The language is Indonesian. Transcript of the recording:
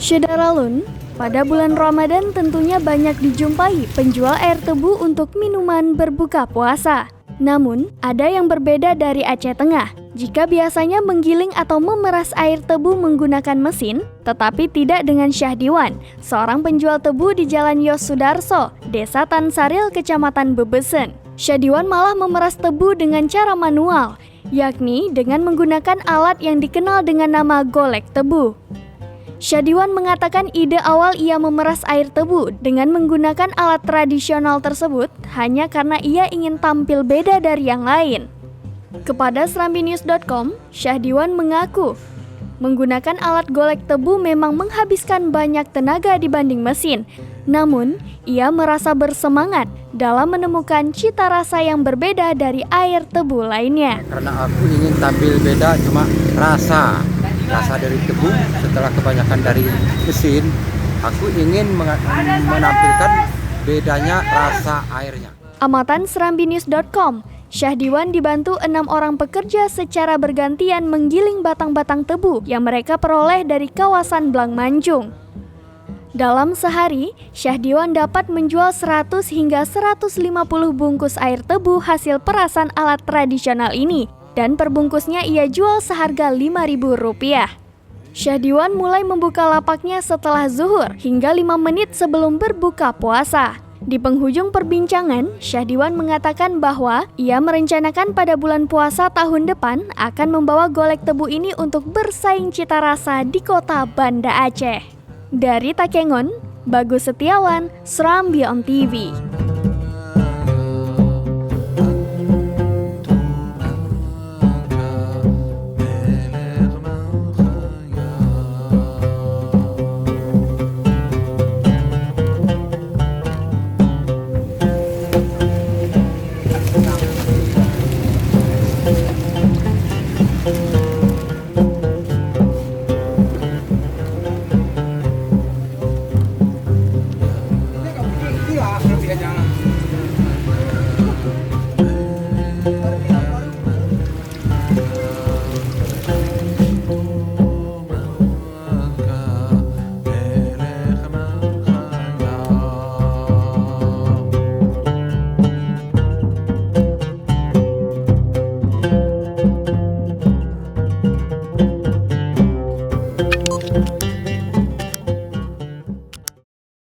Syederalun, pada bulan Ramadan tentunya banyak dijumpai penjual air tebu untuk minuman berbuka puasa. Namun, ada yang berbeda dari Aceh Tengah. Jika biasanya menggiling atau memeras air tebu menggunakan mesin, tetapi tidak dengan Syahdiwan, seorang penjual tebu di Jalan Yos Sudarso, Desa Tansaril, Kecamatan Bebesen. Syahdiwan malah memeras tebu dengan cara manual, yakni dengan menggunakan alat yang dikenal dengan nama golek tebu. Syahdiwan mengatakan ide awal ia memeras air tebu dengan menggunakan alat tradisional tersebut hanya karena ia ingin tampil beda dari yang lain. Kepada SerambiNews.com, Syahdiwan mengaku menggunakan alat golek tebu memang menghabiskan banyak tenaga dibanding mesin. Namun, ia merasa bersemangat dalam menemukan cita rasa yang berbeda dari air tebu lainnya. Karena aku ingin tampil beda, cuma rasa dari tebu setelah kebanyakan dari mesin, aku ingin menampilkan bedanya rasa airnya. Amatan SerambiNews.com, Syahdiwan dibantu 6 orang pekerja secara bergantian menggiling batang-batang tebu yang mereka peroleh dari kawasan Blang Manjung. Dalam sehari, Syahdiwan dapat menjual 100 hingga 150 bungkus air tebu hasil perasan alat tradisional ini, dan perbungkusnya ia jual seharga Rp5.000. Syahdiwan mulai membuka lapaknya setelah zuhur hingga 5 menit sebelum berbuka puasa. Di penghujung perbincangan, Syahdiwan mengatakan bahwa ia merencanakan pada bulan puasa tahun depan akan membawa golek tebu ini untuk bersaing cita rasa di kota Banda Aceh. Dari Takengon, Bagus Setiawan, Serambi On TV.